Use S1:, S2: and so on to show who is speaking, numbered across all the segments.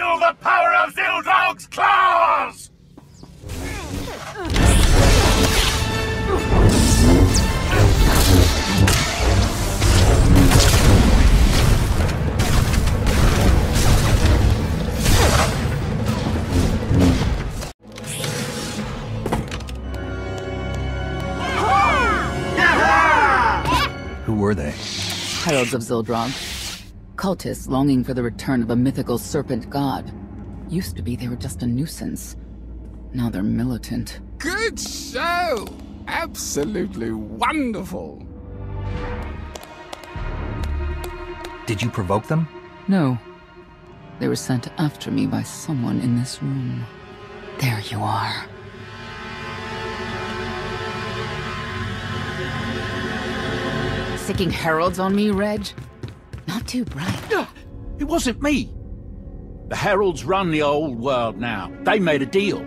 S1: Feel the power of Zildrog's claws!
S2: Who were they?
S3: Heralds of Zildrog. Cultists longing for the return of a mythical serpent god. Used to be they were just a nuisance. Now they're militant.
S4: Good show! Absolutely wonderful!
S2: Did you provoke them?
S3: No. They were sent after me by someone in this room. There you are. Sicking heralds on me, Reg? Not too bright.
S1: It wasn't me. The Heralds run the old world now. They made a deal.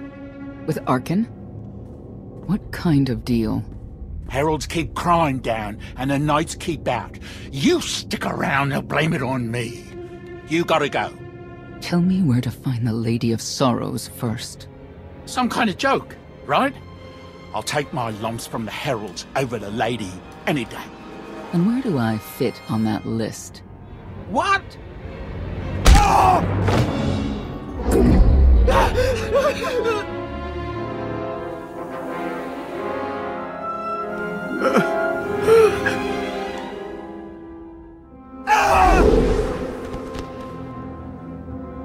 S3: With Arkin? What kind of deal?
S1: Heralds keep crime down, and the Knights keep out. You stick around, they'll blame it on me. You gotta go.
S3: Tell me where to find the Lady of Sorrows first.
S1: Some kind of joke, right? I'll take my lumps from the Heralds over the Lady any day.
S3: And where do I fit on that list?
S1: What? Oh!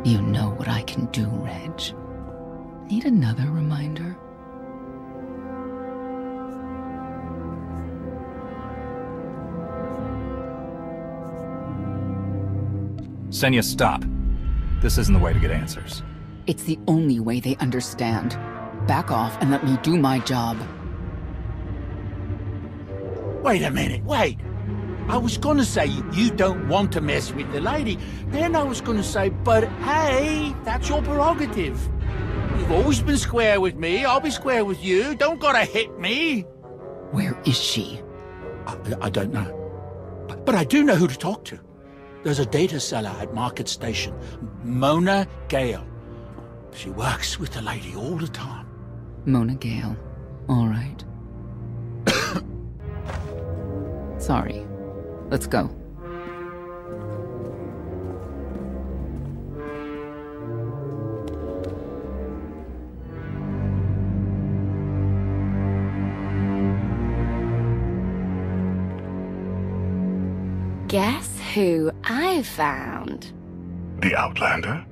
S3: You know what I can do, Reg. Need another reminder?
S2: Senya, stop. This isn't the way to get answers.
S3: It's the only way they understand. Back off and let me do my job.
S1: Wait a minute, wait. I was gonna say you don't want to mess with the lady. Then I was gonna say, but hey, that's your prerogative. You've always been square with me, I'll be square with you. Don't gotta hit me.
S3: Where is she?
S1: I don't know. But I do know who to talk to. There's a data seller at Market Station, Mona Gale. She works with the lady all the time.
S3: Mona Gale. All right. Sorry. Let's go.
S5: Guess who I found?
S6: The Outlander?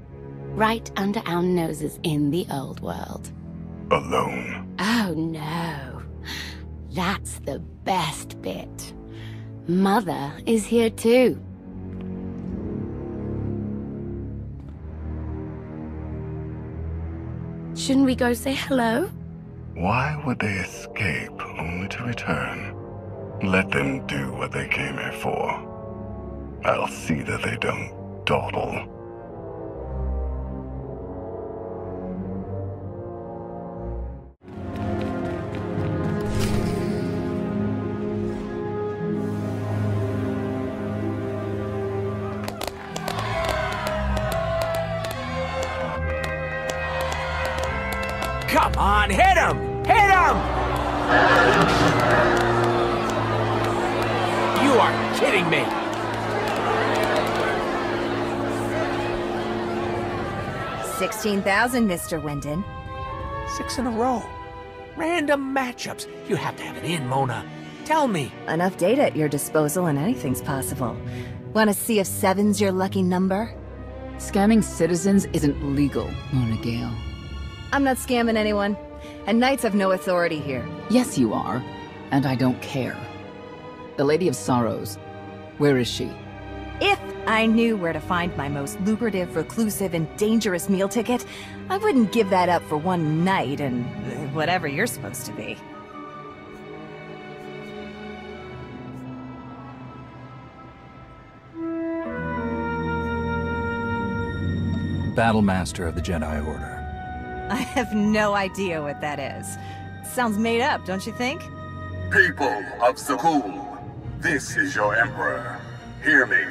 S5: Right under our noses in the old world.
S6: Alone?
S5: Oh no. That's the best bit. Mother is here too. Shouldn't we go say hello?
S6: Why would they escape only to return? Let them do what they came here for. I'll see that they don't dawdle.
S7: Come on, hit him! Hit him! You are kidding me!
S8: $16,000, Mr. Wyndon.
S7: 6 in a row. Random matchups. You have to have it in, Mona. Tell me.
S8: Enough data at your disposal and anything's possible. Want to see if 7's your lucky number?
S3: Scamming citizens isn't legal, Mona Gale.
S8: I'm not scamming anyone. And Knights have no authority here.
S3: Yes, you are. And I don't care. The Lady of Sorrows. Where is she?
S8: If I knew where to find my most lucrative, reclusive, and dangerous meal ticket, I wouldn't give that up for one night and whatever you're supposed to be.
S2: Battlemaster of the Jedi Order.
S8: I have no idea what that is. Sounds made up, don't you think?
S9: People of Zakul, this is your Emperor. Hear me.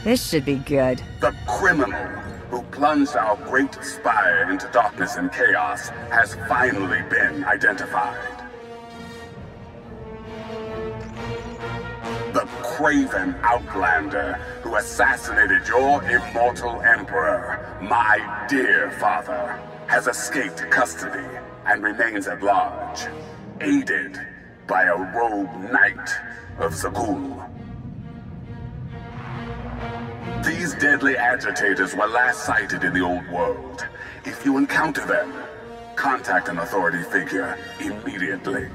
S8: This should be good.
S9: The criminal who plunged our great spire into darkness and chaos has finally been identified. The craven outlander who assassinated your immortal emperor, my dear father, has escaped custody and remains at large, aided by a rogue knight of Zakul. These deadly agitators were last sighted in the old world. If you encounter them, contact an authority figure immediately.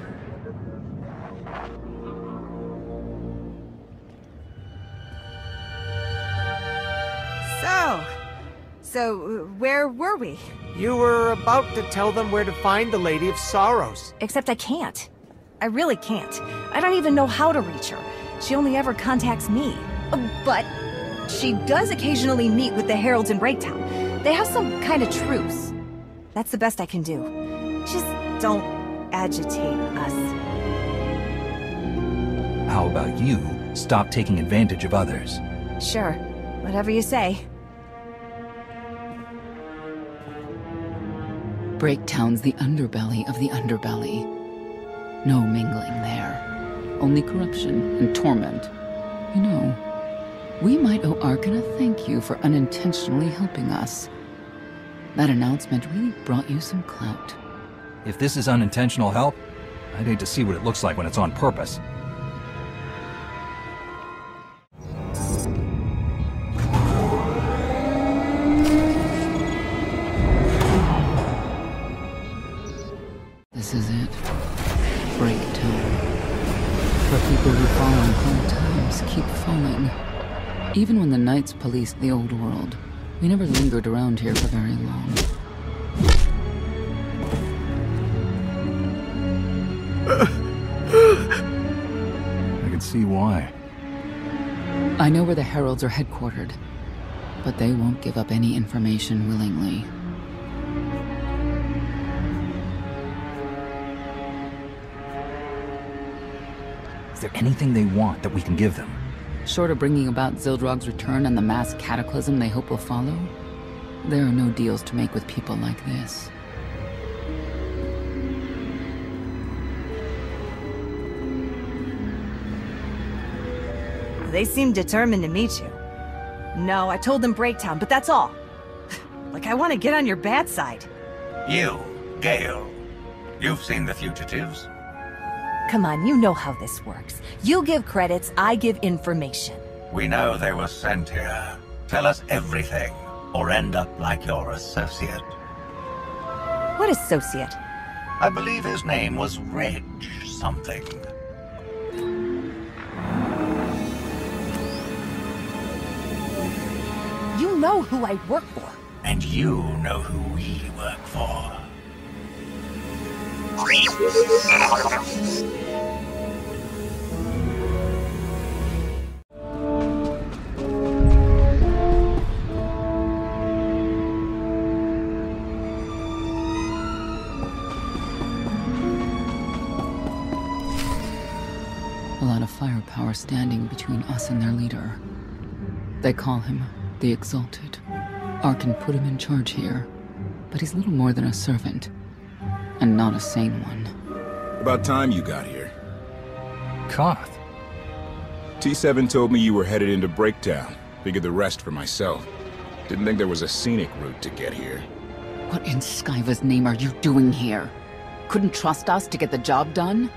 S8: So, where were we?
S7: You were about to tell them where to find the Lady of Sorrows.
S8: Except I can't. I really can't. I don't even know how to reach her. She only ever contacts me. But she does occasionally meet with the Heralds in Breaktown. They have some kind of truce. That's the best I can do. Just don't agitate us.
S2: How about you stop taking advantage of others?
S8: Sure. Whatever you say.
S3: Breaktown's the underbelly of the underbelly. No mingling there. Only corruption and torment. You know, we might owe Arkan a thank you for unintentionally helping us. That announcement really brought you some clout.
S2: If this is unintentional help, I'd hate to see what it looks like when it's on purpose.
S3: This is it. Breaktown. For people who fall in hard times keep falling. Even when the Knights policed the old world, we never lingered around here for very long.
S2: I can see why.
S3: I know where the Heralds are headquartered, but they won't give up any information willingly.
S2: Is there anything they want that we can give them?
S3: Short of bringing about Zildrog's return and the mass cataclysm they hope will follow, there are no deals to make with people like this.
S8: They seem determined to meet you. No, I told them Breaktown, but that's all. Like I want to get on your bad side.
S10: You, Gale. You've seen the fugitives.
S8: Come on, you know how this works. You give credits, I give information.
S10: We know they were sent here. Tell us everything, or end up like your associate.
S8: What associate?
S10: I believe his name was Reg something.
S8: You know who I work for.
S10: And you know who we work for.
S3: A lot of firepower standing between us and their leader. They call him the Exalted. Arkan put him in charge here, but he's little more than a servant, and not a sane one.
S11: About time you got here.
S2: Koth.
S11: T7 told me you were headed into Breaktown. Figured the rest for myself. Didn't think there was a scenic route to get here.
S3: What in Skyva's name are you doing here? Couldn't trust us to get the job done?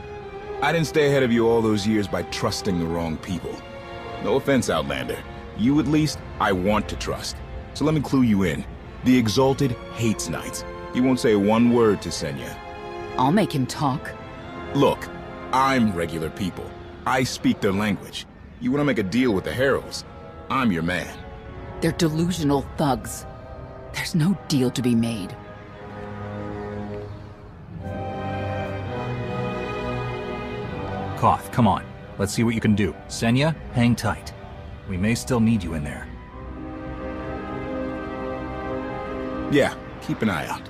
S11: I didn't stay ahead of you all those years by trusting the wrong people. No offense, Outlander. You at least, I want to trust. So let me clue you in. The Exalted hates Knights. He won't say one word to Senya.
S3: I'll make him talk.
S11: Look, I'm regular people. I speak their language. You want to make a deal with the Heralds? I'm your man.
S3: They're delusional thugs. There's no deal to be made.
S2: Koth, come on. Let's see what you can do. Senya, hang tight. We may still need you in there.
S11: Yeah, keep an eye out.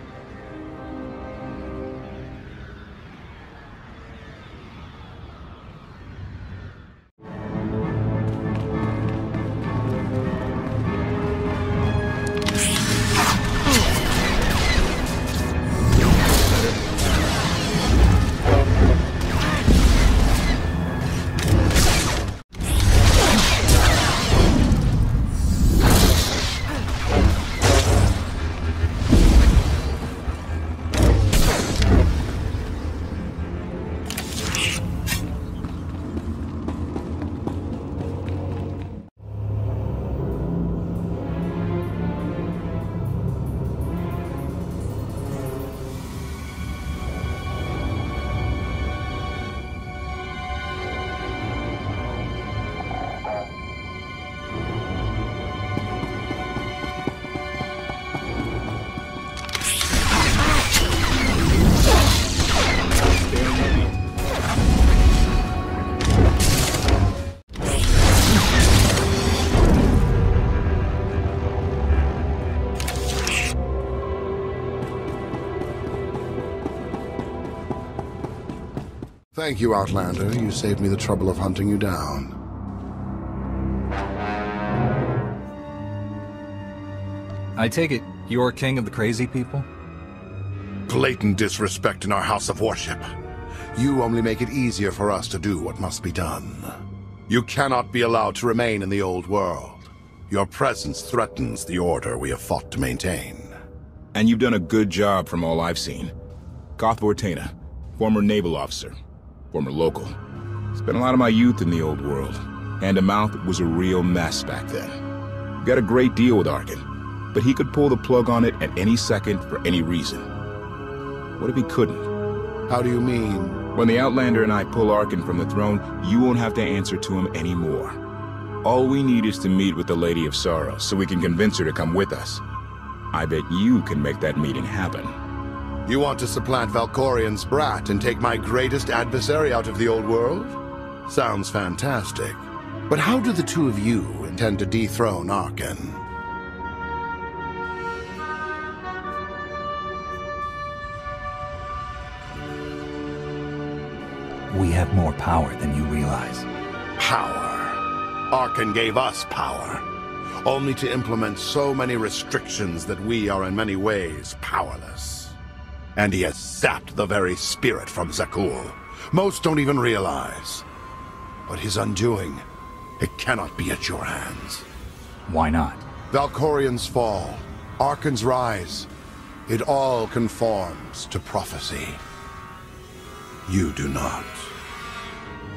S12: Thank you, Outlander. You saved me the trouble of hunting you down.
S2: I take it you're king of the crazy people?
S12: Blatant disrespect in our house of worship. You only make it easier for us to do what must be done. You cannot be allowed to remain in the old world. Your presence threatens the order we have fought to maintain.
S11: And you've done a good job from all I've seen. Koth Vortena, former naval officer, former local. Spent a lot of my youth in the old world. Hand-to-mouth was a real mess back then. Got a great deal with Arkin, but he could pull the plug on it at any second for any reason. What if he couldn't?
S12: How do you mean?
S11: When the Outlander and I pull Arkin from the throne, you won't have to answer to him anymore. All we need is to meet with the Lady of Sorrows so we can convince her to come with us. I bet you can make that meeting happen.
S12: You want to supplant Valkorian's brat and take my greatest adversary out of the old world? Sounds fantastic. But how do the two of you intend to dethrone Arkin?
S2: We have more power than you realize.
S12: Power? Arkin gave us power, only to implement so many restrictions that we are in many ways powerless. And he has sapped the very spirit from Zakul. Most don't even realize. But his undoing, it cannot be at your hands.
S2: Why not?
S12: Valkorian's fall, Arkin's rise, it all conforms to prophecy. You do not.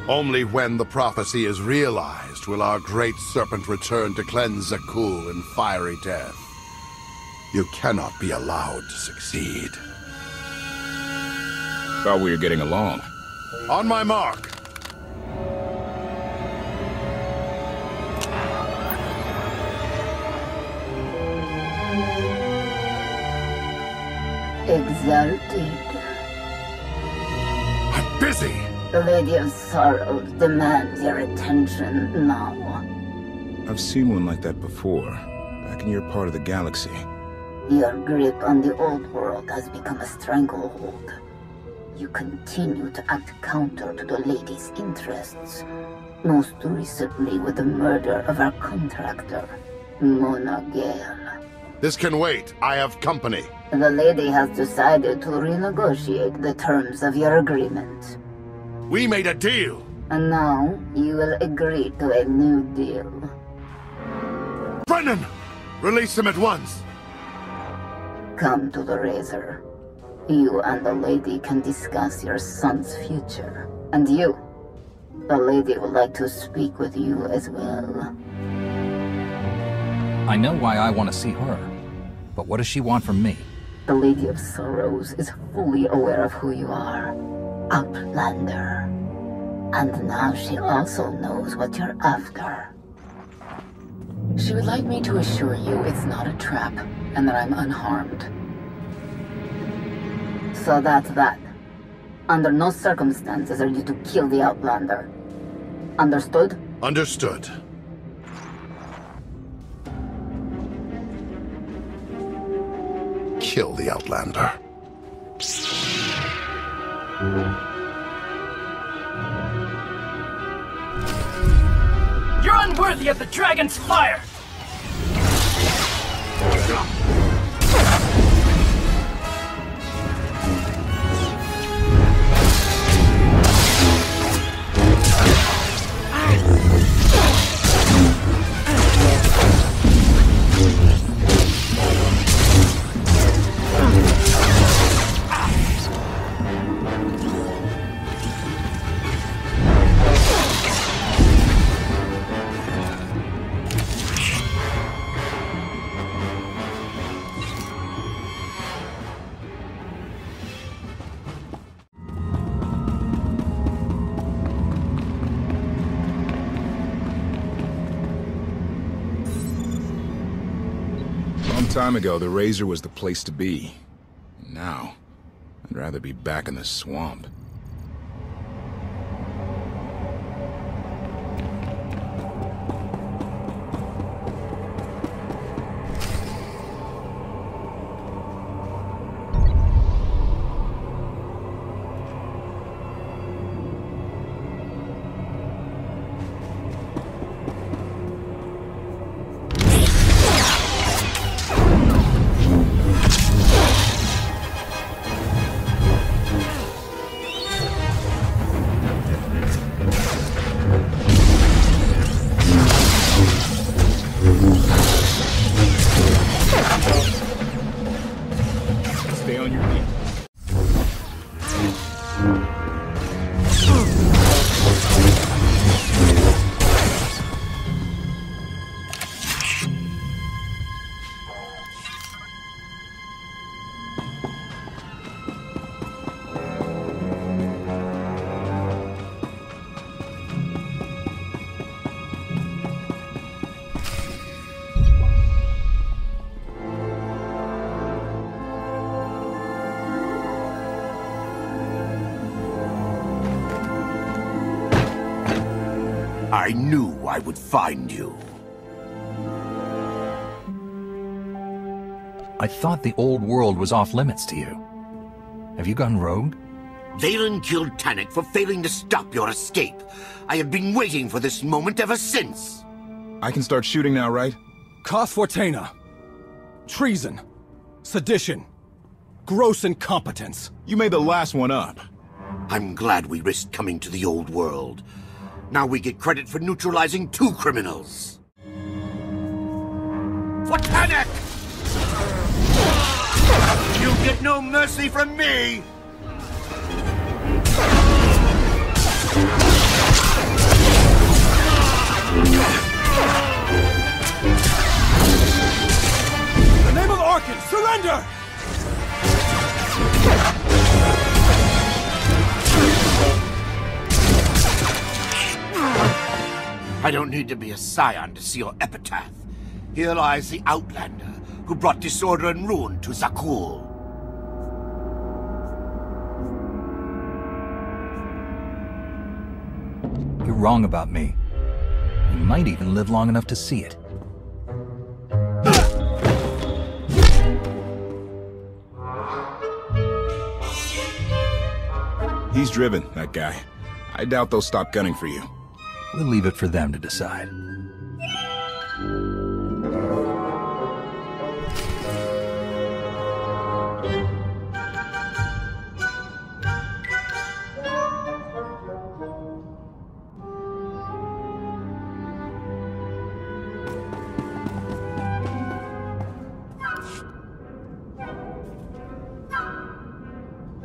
S12: Only when the prophecy is realized will our great serpent return to cleanse Zakul in fiery death. You cannot be allowed to succeed.
S11: Thought we were getting along.
S12: On my mark.
S13: Exalted.
S12: I'm busy!
S13: The Lady of Sorrows demands your attention now.
S11: I've seen one like that before, back in your part of the galaxy.
S13: Your grip on the old world has become a stranglehold. You continue to act counter to the Lady's interests, most recently with the murder of our contractor, Mona Gale.
S12: This can wait. I have company.
S13: The Lady has decided to renegotiate the terms of your agreement.
S12: We made a deal!
S13: And now, you will agree to a new deal.
S12: Brennan! Release him at once!
S13: Come to the Razor. You and the Lady can discuss your son's future. And you, the Lady would like to speak with you as well.
S2: I know why I want to see her, but what does she want from me?
S13: The Lady of Sorrows is fully aware of who you are. Outlander. And now she also knows what you're after.
S3: She would like me to assure you it's not a trap, and that I'm unharmed.
S13: So that's that. Under no circumstances are you to kill the Outlander. Understood?
S12: Understood. Kill the Outlander.
S14: You're unworthy of the dragon's fire!
S11: Time ago, the Razor was the place to be. Now, I'd rather be back in the swamp.
S15: I knew I would find you.
S2: I thought the old world was off limits to you. Have you gone rogue?
S15: Valen killed Tannic for failing to stop your escape. I have been waiting for this moment ever since.
S11: I can start shooting now, right?
S16: Cause Fortuna. Treason. Sedition. Gross incompetence.
S11: You made the last one up.
S15: I'm glad we risked coming to the old world. Now we get credit for neutralizing 2 criminals. For Tannic! You get no mercy from me!
S16: In the name of Arkan, surrender!
S15: I don't need to be a scion to see your epitaph. Here lies the Outlander who brought disorder and ruin to Zakul.
S2: You're wrong about me. You might even live long enough to see it.
S11: He's driven, that guy. I doubt they'll stop gunning for you.
S2: We'll leave it for them to decide.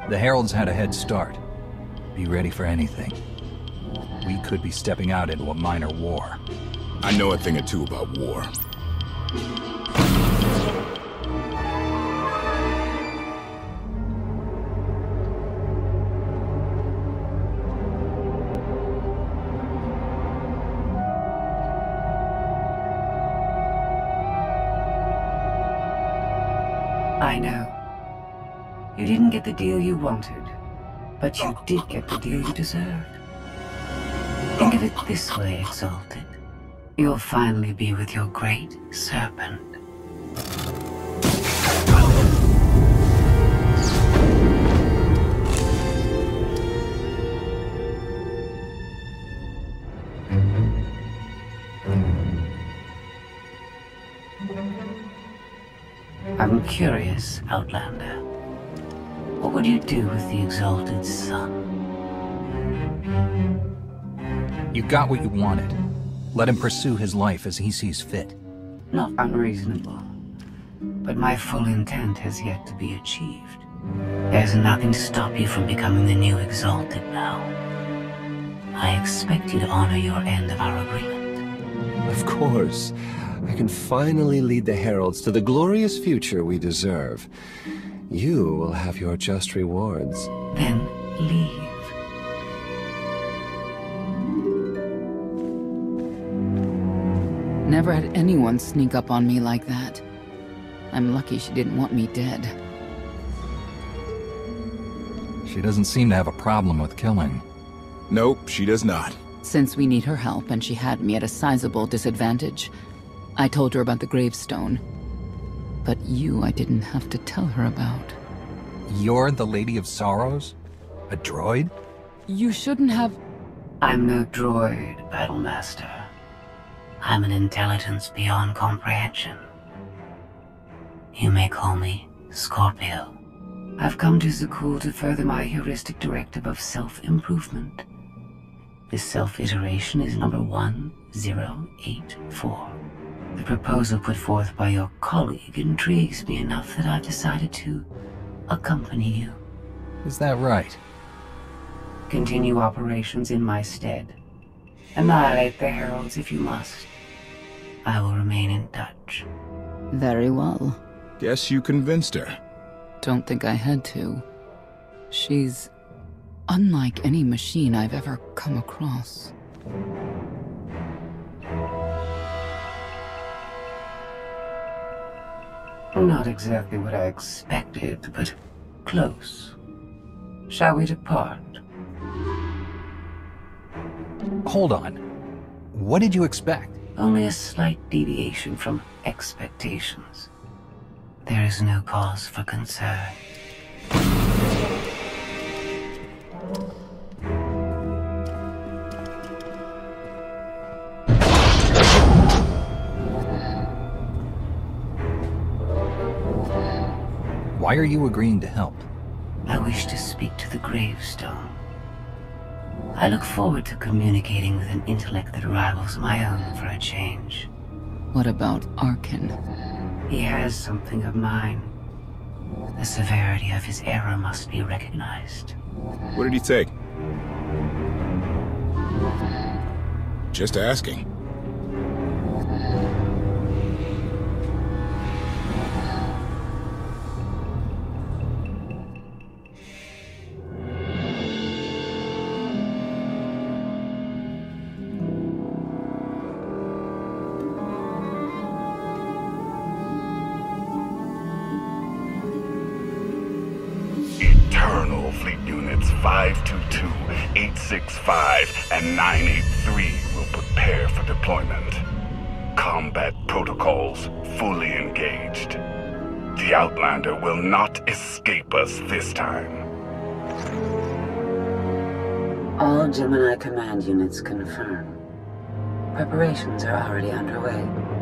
S2: The Heralds had a head start. Be ready for anything. We could be stepping out into a minor war.
S11: I know a thing or two about war.
S17: I know. You didn't get the deal you wanted, but you did get the deal you deserved. Think of it this way, Exalted. You'll finally be with your great serpent. I'm curious, Outlander. What would you do with the Exalted's son?
S2: You got what you wanted. Let him pursue his life as he sees fit.
S17: Not unreasonable. But my full intent has yet to be achieved. There's nothing to stop you from becoming the new Exalted now. I expect you to honor your end of our agreement.
S18: Of course. I can finally lead the Heralds to the glorious future we deserve. You will have your just rewards.
S17: Then leave.
S3: Never had anyone sneak up on me like that. I'm lucky she didn't want me dead.
S2: She doesn't seem to have a problem with killing.
S11: Nope, she does not.
S3: Since we need her help and she had me at a sizable disadvantage, I told her about the gravestone. But you I didn't have to tell her about.
S2: You're the Lady of Sorrows? A droid?
S3: You shouldn't have...
S17: I'm no droid, Battlemaster. I'm an intelligence beyond comprehension. You may call me Scorpio. I've come to Zakul to further my heuristic directive of self-improvement. This self-iteration is number 1084. The proposal put forth by your colleague intrigues me enough that I've decided to accompany you.
S2: Is that right?
S17: Continue operations in my stead. Annihilate the Heralds if you must. I will remain in touch.
S3: Very well.
S11: Guess you convinced her.
S3: Don't think I had to. She's unlike any machine I've ever come across.
S17: Not exactly what I expected, but close. Shall we depart?
S2: Hold on. What did you expect?
S17: Only a slight deviation from expectations. There is no cause for concern.
S2: Why are you agreeing to help?
S17: I wish to speak to the gravestone. I look forward to communicating with an intellect that rivals my own for a change.
S3: What about Arkin?
S17: He has something of mine. The severity of his error must be recognized.
S11: What did he take? Just asking.
S6: Eternal Fleet Units 522, 865, and 983 will prepare for deployment. Combat protocols fully engaged. The Outlander will not escape us this time.
S17: All Gemini command units confirm. Preparations are already underway.